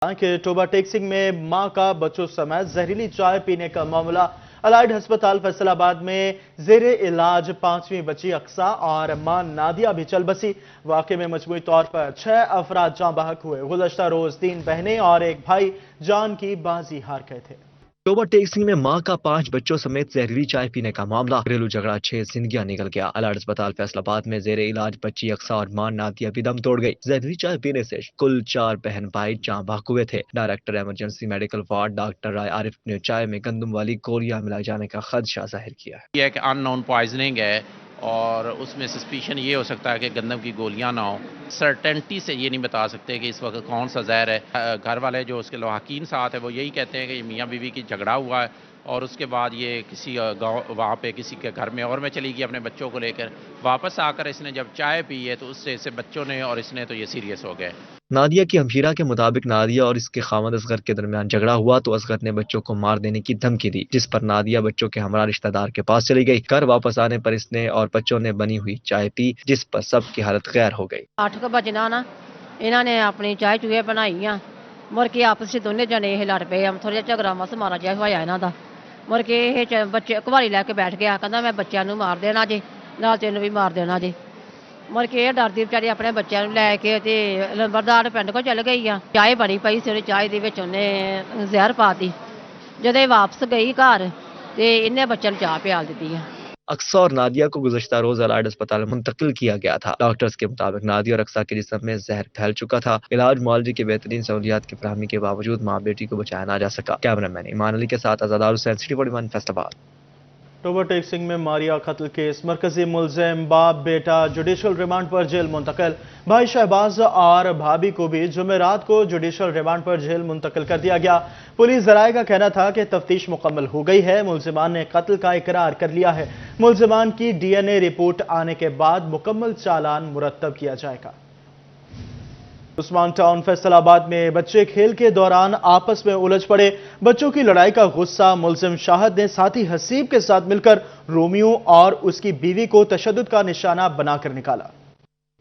کہ ٹوبہ ٹیکسنگ میں ماں کا بچوں سمیت زہریلی چائے پینے کا معاملہ الائڈ ہسپتال فیصل آباد میں زیر علاج 5ویں بچی اقصا اور ماں نادیہ بھی چل بسی۔ واقعے میں مجموعی طور پر 6 افراد جاں بحق ہوئے۔ گزشتہ روز 3 بہنیں اور ایک بھائی جان کی بازی ہار گئے تھے۔ ٹوبہ ٹیکسنگ میں ماں کا 5 بچوں سمیت زہریلی چائے پینے کا معاملہ، گھریلو جھگڑا 6 زندگیاں نکل گیا۔ الائڈ ہسپتال فیصل آباد میں زیر علاج بچی اقصا اور ماں نادیہ بھی دم توڑ گئی۔ زہریلی چائے پینے سے کل 4 بہن بھائی جاں بحق ہوئے تھے۔ Director emergency medical ward doctor Rai Arif نے چائے میں گندم والی گولیاں ملائے جانے کا خدشہ ظاہر کیا ہے۔ یہ ایک ان نون پوائزننگ ہے اور اس میں سسپیشن یہ ہو سکتا ہے کہ گندم کی گولیاں نہ ہوں۔ سرٹنٹی سے یہ نہیں بتا سکتے کہ اس وقت کون سا زہر ہے۔ گھر والے جو اس کے لواحقین ساتھ ہے وہ یہی کہتے ہیں کہ یہ میاں بیوی کی جھگڑا ہوا ہے اور اس کے بعد یہ کسی گاؤں وہاں پہ کسی کے گھر میں اور میں چلی گئی اپنے بچوں کو لے کر۔ واپس آ کر اس نے جب چائے پی ہے تو اس سے بچوں نے اور اس نے تو یہ سیریس ہو گئے۔ نادیہ کی ہمشیرہ کے مطابق نادیہ اور اس کے خاوند اصغر کے درمیان جھگڑا ہوا تو اصغر نے بچوں کو مار دینے کی دھمکی دی، جس پر نادیہ بچوں کے ہمراہ رشتہ دار کے پاس چلی گئی۔ گھر واپس آنے پر اس نے اور بچوں نے بنی ہوئی چائے پی، جس پر سب کی حالت غیر ہو گئی۔ 8 بجنا نا انہوں نے اپنی چائے چوہے بنائی مر کے آپس دونوں جنے یہ لڑ پے۔ تھوڑا جہا جھگڑا مس مارا جہا ہوا یہاں کا۔ مر کے یہ بچے کھواری لے کے بیٹھ گیا، کہنا میں بچوں مار دینا جی، نال تینوں بھی مار دینا جی۔ مر کے یہ ڈردی بچاری اپنے بچوں لے کے لمبردار پنڈ کو چل گئی چائے بنی پئی سی، چائے انہیں زہر پا دی۔ جب واپس گئی گھر تو انہیں بچوں چاہ پیال دیتی ہے۔ اقصا اور نادیہ کو گزشتہ روز الائڈ ہسپتال میں منتقل کیا گیا تھا۔ ڈاکٹرز کے مطابق نادیہ اور اقصا کے جسم میں زہر پھیل چکا تھا۔ علاج معالجے کی بہترین سہولیات کی فراہمی کے باوجود ماں بیٹی کو بچایا نہ جا سکا۔ کیمرہ مین ایمان علی کے ساتھ آزادار حسین، سٹی 41 فیصل آباد۔ ٹوبہ ٹیکسنگ میں ماریا قتل کیس، مرکزی ملزم باپ بیٹا جوڈیشل ریمانڈ پر جیل منتقل۔ بھائی شہباز اور بھابھی کو بھی جمعرات کو جوڈیشل ریمانڈ پر جیل منتقل کر دیا گیا۔ پولیس ذرائع کا کہنا تھا کہ تفتیش مکمل ہو گئی ہے، ملزمان نے قتل کا اقرار کر لیا ہے۔ ملزمان کی ڈی این اے رپورٹ آنے کے بعد مکمل چالان مرتب کیا جائے گا۔ عثمان ٹاؤن فیصل آباد میں بچے کھیل کے دوران آپس میں الجھ پڑے۔ بچوں کی لڑائی کا غصہ ملزم شاہد نے ساتھی حسیب کے ساتھ مل کر رومیو اور اس کی بیوی کو تشدد کا نشانہ بنا کر نکالا۔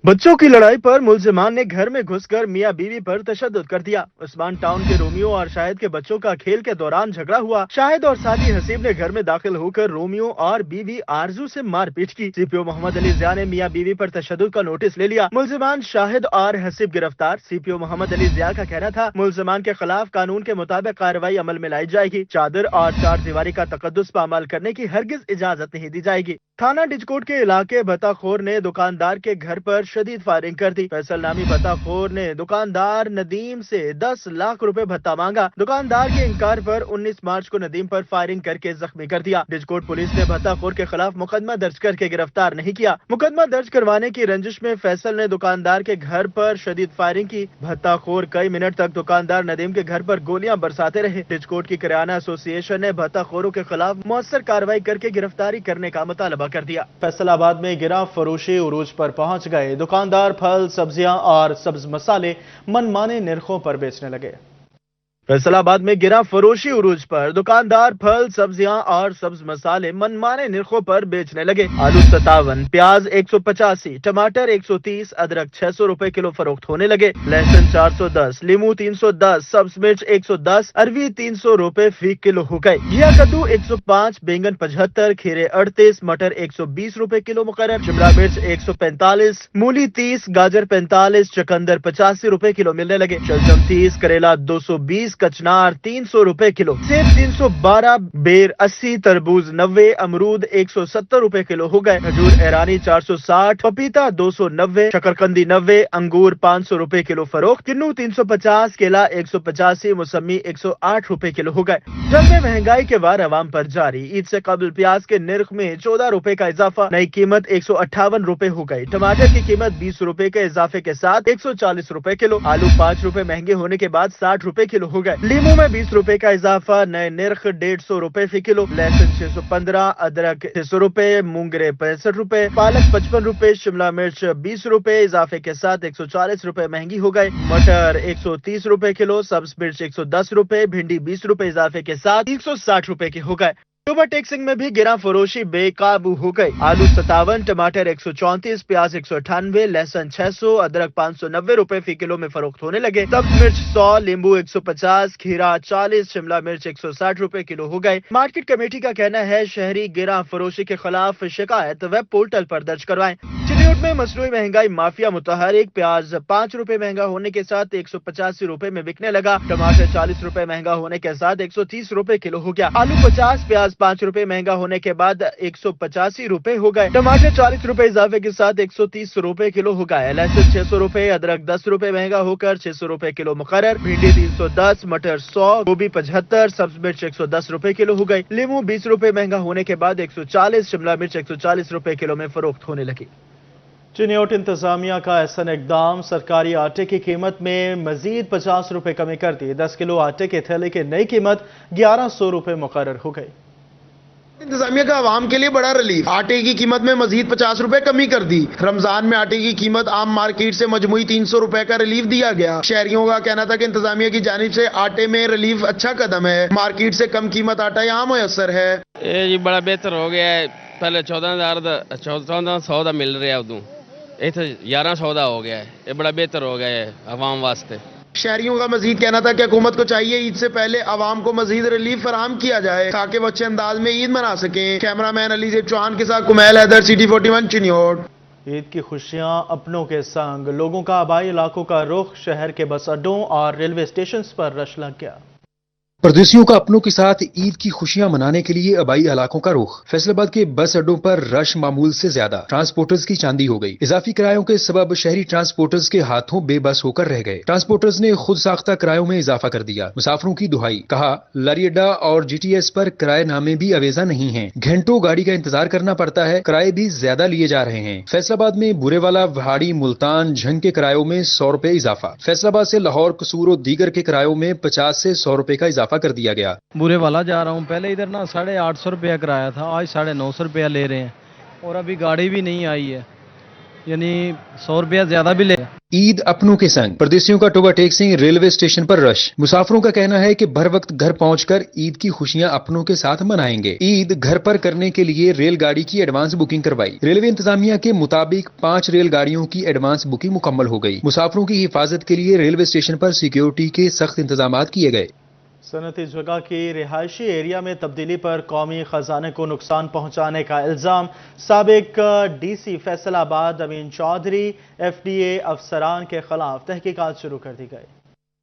بچوں کی لڑائی پر ملزمان نے گھر میں گھس کر میاں بیوی پر تشدد کر دیا۔ عثمان ٹاؤن کے رومیو اور شاہد کے بچوں کا کھیل کے دوران جھگڑا ہوا۔ شاہد اور ساتھی حسیب نے گھر میں داخل ہو کر رومیو اور بیوی آرزو سے مار پیٹ کی۔ سی پی او محمد علی ضیاء نے میاں بیوی پر تشدد کا نوٹس لے لیا۔ ملزمان شاہد اور حسیب گرفتار۔ سی پی او محمد علی ضیاء کا کہنا تھا ملزمان کے خلاف قانون کے مطابق کارروائی عمل میں لائی جائے گی۔ چادر اور چار دیواری کا تقدس پامال کرنے کی ہرگز اجازت نہیں دی جائے گی۔ تھانہ ڈچکوٹ کے علاقے بھتا خور نے دکاندار کے گھر پر شدید فائرنگ کر دی۔ فیصل نامی بھتا خور نے دکاندار ندیم سے 10 لاکھ روپے بھتا مانگا۔ دکاندار کے انکار پر 19 مارچ کو ندیم پر فائرنگ کر کے زخمی کر دیا۔ ڈچکوٹ پولیس نے بھتا خور کے خلاف مقدمہ درج کر کے گرفتار نہیں کیا۔ مقدمہ درج کروانے کی رنجش میں فیصل نے دکاندار کے گھر پر شدید فائرنگ کی۔ بھتا خور کئی منٹ تک دکاندار ندیم کے گھر پر گولیاں برساتے رہے۔ ڈچکوٹ کی کریانہ ایسوسی ایشن نے بھتا خوروں کے خلاف مؤثر کارروائی کر کے گرفتاری کرنے کا مطالبہ کر دیا۔ فیصل آباد میں گراں فروشی عروج پر پہنچ گئے۔ دکاندار پھل، سبزیاں اور سبز مسالے من مانے نرخوں پر بیچنے لگے۔ فیصل آباد میں گراں فروشی عروج پر دکاندار پھل، سبزیاں اور سبز مسالے من مانے نرخوں پر بیچنے لگے۔ آلو 57، پیاز 185، ٹماٹر 130، ادرک 600 روپے کلو فروخت ہونے لگے۔ لہسن 410، لیمو 310، سبز مرچ 110، اروی 300 روپے فی کلو ہو گئے۔ گھیا کدو 105، بینگن 75، کھیرے 38، مٹر 120 روپے کلو مقرر۔ شملہ مرچ 145، مولی 30، گاجر 45، چقندر 85 روپے کلو ملنے لگے۔ شلجم 30، کریلا 220، کچنار 300 روپے کلو، سیب 312، بیر 80، تربوز 90، امرود 170 روپے کلو ہو گئے۔ کھجور ایرانی 460، پپیتا 290، شکرقندی 90، انگور 500 روپے کلو فروخت۔ کنو 350، کیلا 185، موسمی 108 روپے کلو ہو گئے۔ جنگ میں مہنگائی کے وار عوام پر جاری۔ عید سے قبل پیاز کے نرخ میں 14 روپے کا اضافہ، نئی قیمت 158 روپے ہو گئی۔ ٹماٹر کی قیمت 20 روپے کے اضافے کے ساتھ 140 روپے کلو۔ آلو 5 روپے مہنگے ہونے کے بعد 60 روپے کلو ہو گئے۔ لیمو میں 20 روپے کا اضافہ، نئے نرخ 150 روپے فی کلو۔ لہسن 615، ادرک 600 روپے، مونگرے 65 روپے، پالک 55 روپے، شملہ مرچ 20 روپے اضافے کے ساتھ 140 روپے مہنگی ہو گئے۔ مٹر 130 روپے کلو، سبز مرچ 110 روپے، بھنڈی 20 روپے اضافے کے ساتھ 160 روپے کے ہو گئے۔ सुबह टेक्सिंग में भी गिरा फरोशी बेकाबू हो गई। आलू 57, टमाटर 134, प्याज 198, लहसुन 600, अदरक 590 रुपए फी किलो में फरोख्त होने लगे। सब्ज मिर्च 100, नींबू 150, खीरा 40, शिमला मिर्च 160 रुपए किलो हो गए। मार्केट कमेटी का कहना है शहरी गिरा फरोशी के खिलाफ शिकायत वेब पोर्टल पर दर्ज करवाएं। चिन्हियोट में मसनूई महंगाई माफिया मुतहरिक। प्याज 5 रुपए महंगा होने के साथ 185 रुपए में बिकने लगा। टमाटर 40 रुपए महंगा होने के साथ 130 रुपए किलो हो गया। आलू 50, प्याज 5 रुपए महंगा होने के बाद 185 रुपए हो गए। टमाटर 40 रुपए इजाफे के साथ 130 रुपए किलो हो गए। लहसुन 600 रुपए, अदरक 10 रुपए महंगा होकर 600 रुपए किलो मुकर्रर। भिंडी 310, मटर 100, गोभी 75, सब्ज मिर्च 110 रुपए किलो हो गई। लीमू 20 रुपए महंगा होने के बाद 140, शिमला मिर्च 140 रुपए किलो में फरोख्त होने लगी। चिन्हियोट इंतजामिया का ऐसा इकदाम सरकारी आटे की कीमत में मजीद 50 रुपए कमी कर दी। 10 किलो आटे के थैले की नई कीमत 1100 रुपए मुकर्रर हो गई। इंतजामिया का आवाम के लिए बड़ा रिलीफ, आटे की कीमत में मजीद 50 रुपए कमी कर दी। रमजान में आटे की कीमत आम मार्केट से मजमूई 300 रुपए का रिलीफ दिया गया। शहरियों का कहना था कि इंतजामिया की जानिब से आटे में रिलीफ अच्छा कदम है। मार्केट से कम कीमत आटा यहाँ मुयसर है। ये जी बड़ा बेहतर हो गया है। पहले 14,100 का मिल रहा है, उदू इतने 1100 का हो गया है। ये बड़ा बेहतर हो गया है अवाम वास्ते। शहरियों का मजीद कहना था कि हुकूमत को चाहिए ईद से पहले आवाम को मजीद रिलीफ फराहम किया जाए ताकि वो अच्छे अंदाज में ईद मना सकें। कैमरामैन अलीजेब चौहान के साथ कुमैल हैदर, सिटी 41 चिन्हियोट। ईद की खुशियां अपनों के संग, लोगों का आबाई इलाकों का रुख शहर के बस अड्डों और रेलवे स्टेशन पर रश लग गया। परदेसियों का अपनों के साथ ईद की खुशियां मनाने के लिए आबाई इलाकों का रुख। फैसलाबाद के बस अड्डों पर रश मामूल से ज्यादा। ट्रांसपोर्टर्स की चांदी हो गई। इजाफी किरायों के सबब शहरी ट्रांसपोर्टर्स के हाथों बेबस होकर रह गए। ट्रांसपोर्टर्स ने खुद साख्ता किरायों में इजाफा कर दिया। मुसाफिरों की दुहाई, कहा लारी अड्डा और GTS पर किराए नामे भी अवेजा नहीं है। घंटों गाड़ी का इंतजार करना पड़ता है। किराए भी ज्यादा लिए जा रहे हैं। फैसलाबाद में बुरेवाला, वहाड़ी, मुल्तान, झंग के किरायों में 100 रुपए इजाफा। फैसलाबाद से लाहौर, कसूर और दीगर के किरायों में 50 से 100 रुपए का इजाफा कर दिया गया। बुरे वाला जा रहा हूँ, पहले इधर ना 850 रुपया किराया था, आज 950 रुपया ले रहे हैं और अभी गाड़ी भी नहीं आई है, यानी 100 रुपया ज्यादा भी ले। ईद अपनों के संग, परदेसियों का टोबा टेक्सिंग, रेलवे स्टेशन पर रश। मुसाफिरों का कहना है कि भर वक्त घर पहुंचकर ईद की खुशियां अपनों के साथ मनाएंगे। ईद घर पर करने के लिए रेलगाड़ी की एडवांस बुकिंग करवाई। रेलवे इंतजामिया के मुताबिक 5 रेलगाड़ियों की एडवांस बुकिंग मुकम्मल हो गई। मुसाफिरों की हिफाजत के लिए रेलवे स्टेशन पर सिक्योरिटी के सख्त इंतजाम किए गए। सनती जगह की रिहायशी एरिया में तब्दीली पर कौमी खजाने को नुकसान पहुंचाने का इल्जाम। साबिक DC फैसलाबाद अमीन चौधरी FDA अफसरान के खिलाफ तहकीकात शुरू कर दी गई।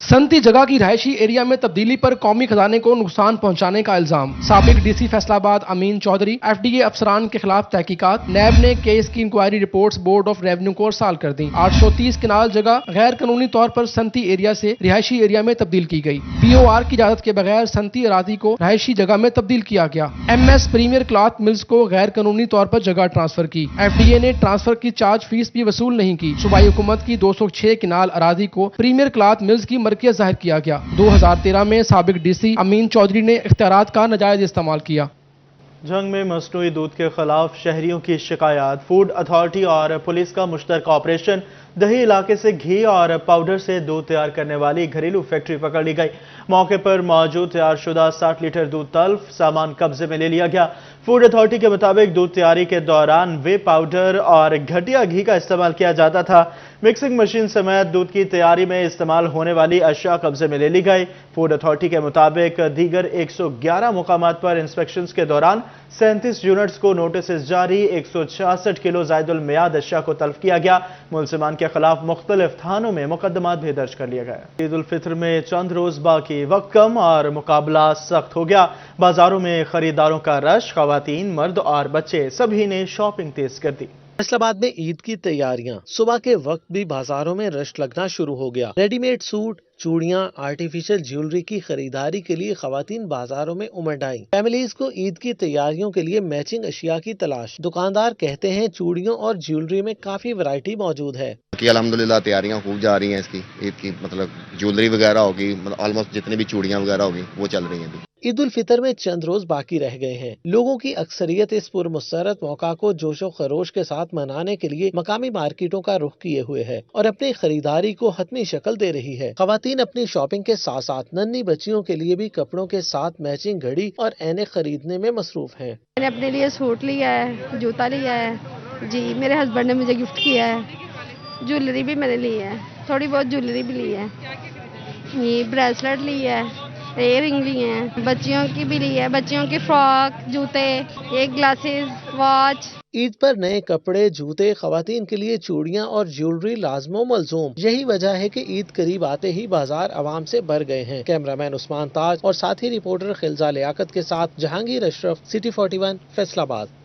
सनती जगह की रिहायशी एरिया में तब्दीली पर कौमी खजाने को नुकसान पहुंचाने का इल्जाम। साबिक DC फैसलाबाद अमीन चौधरी FDA अफसरान के खिलाफ तहकीकात। नैब ने केस की inquiry reports board of revenue को अरसाल कर दी। 830 कनाल जगह गैर कानूनी तौर पर सनती एरिया से रिहायशी एरिया में तब्दील की गई। POR की इजाजत के बगैर सनती अराजी को रिहायशी जगह में तब्दील किया गया। MS प्रीमियर क्लॉथ मिल्स को गैर कानूनी तौर पर जगह ट्रांसफर की। FDA ने ट्रांसफर की चार्ज फीस भी वसूल नहीं की। सूबाई हुकूमत की 206 कनाल अराजी को प्रीमियर क्लॉथ मिल्स की मरकज़ जाहिर किया गया। 2013 में साबिक DC अमीन चौधरी ने इख्तियारात का नाजायज इस्तेमाल किया। जंग में मसनूई दूध के खिलाफ शहरियों की शिकायत। फूड अथॉरिटी और पुलिस का मुश्तरका ऑपरेशन। दही इलाके से घी और पाउडर से दूध तैयार करने वाली घरेलू फैक्ट्री पकड़ ली गई। मौके पर मौजूद तैयारशुदा 60 लीटर दूध तल्फ, सामान कब्जे में ले लिया गया। फूड अथॉरिटी के मुताबिक दूध तैयारी के दौरान वे पाउडर और घटिया घी का इस्तेमाल किया जाता था। मिक्सिंग मशीन समेत दूध की तैयारी में इस्तेमाल होने वाली अशिया कब्जे में ले ली गई। फूड अथॉरिटी के मुताबिक दीगर 111 मुकामात पर इंस्पेक्शन के दौरान 37 यूनिट्स को नोटिस जारी। 166 किलो जायदुल मियाद अशिया को तल्फ किया गया। मुलजिमान के खिलाफ मुख्तलिफ थानों में मुकदमात भी दर्ज कर लिया गया। ईद उल फित्र में चंद रोज बाकी, वक्त कम और मुकाबला सख्त हो गया। बाजारों में खरीदारों का रश, खवातीन, मर्द और बच्चे सभी ने शॉपिंग तेज कर दी। फैसलाबाद में ईद की तैयारियां। सुबह के वक्त भी बाजारों में रश लगना शुरू हो गया। रेडीमेड सूट, चूड़ियां, आर्टिफिशियल ज्वेलरी की खरीदारी के लिए खवातीन बाजारों में उमड़ आई। फैमिलीज को ईद की तैयारियों के लिए मैचिंग अशिया की तलाश। दुकानदार कहते हैं चूड़ियों और ज्वेलरी में काफी वैरायटी मौजूद है। कि अल्हम्दुलिल्लाह तैयारियां खूब जा रही हैं इसकी ईद की, मतलब ज्वेलरी वगैरह होगी, मतलब ऑलमोस्ट जितनी भी चूड़ियां वगैरह होगी वो चल रही हैं। ईद उल फितर में चंद रोज बाकी रह गए हैं। लोगों की अक्सरियत इस पुरमसरत मौका को जोशो खरोश के साथ मनाने के लिए मकामी मार्केटों का रुख किए हुए है और अपनी खरीदारी को हतमी शक्ल दे रही है। खवातीन अपनी शॉपिंग के साथ साथ नन्ही बच्चियों के लिए भी कपड़ों के साथ मैचिंग घड़ी और ऐने खरीदने में मसरूफ हैं। मैंने अपने लिए सूट लिया है, जूता लिया है जी, मेरे हस्बैंड ने मुझे गिफ्ट किया है, ज्वेलरी भी मैंने ली है, थोड़ी बहुत ज्वेलरी भी ली है, ये ब्रेसलेट ली है, इयर रिंग लिए हैं, बच्चियों की भी ली है, बच्चियों की फ्रॉक, जूते, एक ग्लासेस, वॉच। ईद पर नए कपड़े, जूते, खवातीन के लिए चूड़ियां और ज्वेलरी लाजमो मलजूम। यही वजह है कि ईद करीब आते ही बाजार आवाम से भर गए हैं। कैमरामैन उस्मान ताज और साथी रिपोर्टर खिलजा लियाकत के साथ जहांगीर अशरफ, सिटी 41, फैसलाबाद।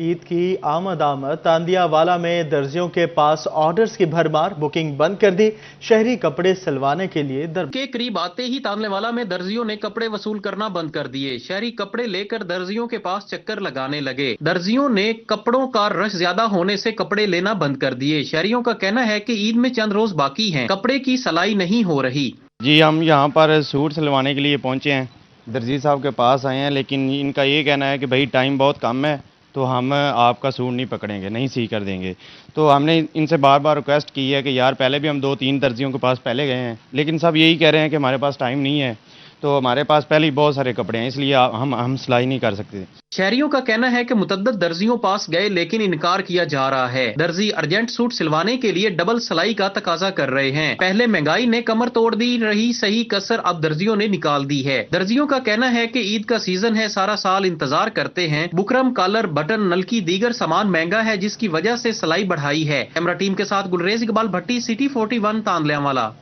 ईद की आमद तांदियावाला में दर्जियों के पास ऑर्डर्स की भरमार, बुकिंग बंद कर दी। शहरी कपड़े सिलवाने के लिए के करीब आते ही तांदियावाला में दर्जियों ने कपड़े वसूल करना बंद कर दिए। शहरी कपड़े लेकर दर्जियों के पास चक्कर लगाने लगे। दर्जियों ने कपड़ों का रश ज्यादा होने से कपड़े लेना बंद कर दिए। शहरियों का कहना है कि ईद में चंद रोज बाकी हैं, कपड़े की सिलाई नहीं हो रही। जी, हम यहाँ पर सूट सिलवाने के लिए पहुँचे हैं, दर्जी साहब के पास आए हैं, लेकिन इनका ये कहना है कि भाई टाइम बहुत कम है, तो हम आपका सूट नहीं पकड़ेंगे, नहीं सी कर देंगे। तो हमने इनसे बार बार रिक्वेस्ट की है कि यार पहले भी हम 2-3 दर्जियों के पास पहले गए हैं, लेकिन सब यही कह रहे हैं कि हमारे पास टाइम नहीं है। तो हमारे पास पहले ही बहुत सारे कपड़े हैं, इसलिए हम सिलाई नहीं कर सकते। शहरियों का कहना है कि मुतद्दद दर्जियों पास गए लेकिन इनकार किया जा रहा है। दर्जी अर्जेंट सूट सिलवाने के लिए डबल सिलाई का तकाजा कर रहे हैं। पहले महंगाई ने कमर तोड़ दी रही सही कसर अब दर्जियों ने निकाल दी है। दर्जियों का कहना है कि ईद का सीजन है, सारा साल इंतजार करते हैं। बुकरम, कॉलर, बटन, नलकी, दीगर सामान महंगा है जिसकी वजह से सिलाई बढ़ाई है। कैमरा टीम के साथ गुलरेज इकबाल भट्टी, सिटी 41, तांदियावाला।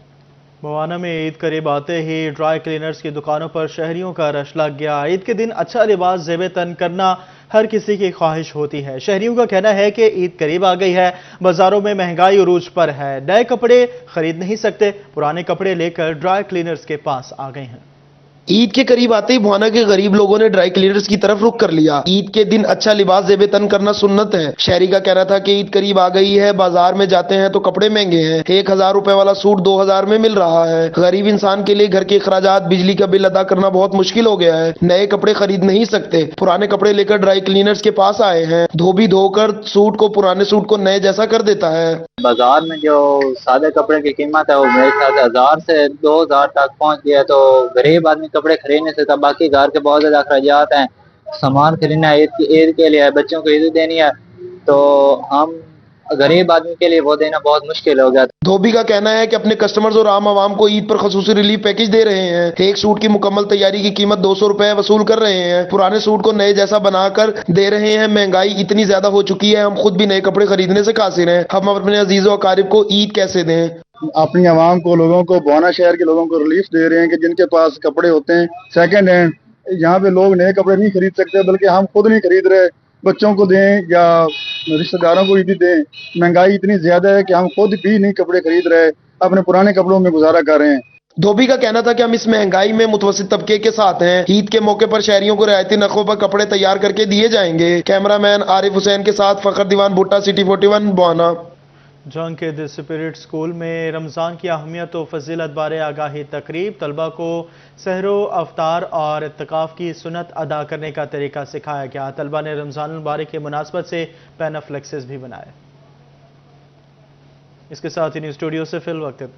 मवाना में ईद करीब आते ही ड्राई क्लीनर्स की दुकानों पर शहरियों का रश लग गया। ईद के दिन अच्छा लिबास ज़ेब तन करना हर किसी की ख्वाहिश होती है। शहरियों का कहना है कि ईद करीब आ गई है, बाजारों में महंगाई उरूज पर है, नए कपड़े खरीद नहीं सकते, पुराने कपड़े लेकर ड्राई क्लीनर्स के पास आ गए हैं। ईद के करीब आते ही भुआना के गरीब लोगों ने ड्राई क्लीनर्स की तरफ रुख कर लिया। ईद के दिन अच्छा लिबास ज़ेब तन करना सुन्नत है। शहरी का कहना था कि ईद करीब आ गई है, बाजार में जाते हैं तो कपड़े महंगे हैं, 1000 रुपए वाला सूट 2000 में मिल रहा है। गरीब इंसान के लिए घर के अखराजात, बिजली का बिल अदा करना बहुत मुश्किल हो गया है। नए कपड़े खरीद नहीं सकते, पुराने कपड़े लेकर ड्राई क्लीनर्स के पास आए हैं। धोबी धोकर सूट को, पुराने सूट को नए जैसा कर देता है। बाजार में जो सादे कपड़े की कीमत है वो मेरे ख्याल से 1000 से 2000 तक पहुंच गया। तो गरीब आदमी कपड़े खरीदने से तब बाकी घर के बहुत ज्यादा अखराजात हैं, सामान खरीदना है, ईद के लिए बच्चों को ईद देनी है, तो हम गरीब आदमी के लिए वो देना बहुत मुश्किल हो गया। धोबी का कहना है कि अपने कस्टमर्स और आम आवाम को ईद पर खसूसी रिलीफ पैकेज दे रहे हैं। एक सूट की मुकम्मल तैयारी की कीमत 200 रुपए वसूल कर रहे हैं। पुराने सूट को नए जैसा बनाकर दे रहे हैं। महंगाई इतनी ज्यादा हो चुकी है, हम खुद भी नए कपड़े खरीदने से कासिर हैं। हम अपने अजीजों अकारिब को ईद कैसे दें? अपनी आवाम को, लोगों को, भुआना शहर के लोगों को रिलीफ दे रहे हैं कि जिनके पास कपड़े होते हैं सेकंड हैंड, यहाँ पे लोग नए कपड़े नहीं खरीद सकते, बल्कि हम खुद नहीं खरीद रहे, बच्चों को दें या रिश्तेदारों को भी दें। महंगाई इतनी ज्यादा है कि हम खुद भी नहीं कपड़े खरीद रहे, अपने पुराने कपड़ों में गुजारा कर रहे हैं। धोबी का कहना था कि हम इस महंगाई में मुतवस्सित तबके के साथ हैं। ईद के मौके पर शहरियों को रियायती नरखों पर कपड़े तैयार करके दिए जाएंगे। कैमरामैन आरिफ हुसैन के साथ फखर दीवान भुट्टा, सिटी 41, बुआना। जंग के द स्पिरिट स्कूल में रमज़ान की अहमियत और फजीलत बारे आगाही तकरीब, तलबा को सहरो अफ्तार और इत्तिकाफ की सुन्नत अदा करने का तरीका सिखाया गया। तलबा ने रमज़ान मुबारक की मुनासबत से पैनाफ्लेक्सेस भी बनाए। इसके साथ ही न्यूज़ स्टूडियो से फिल वक्त इतना।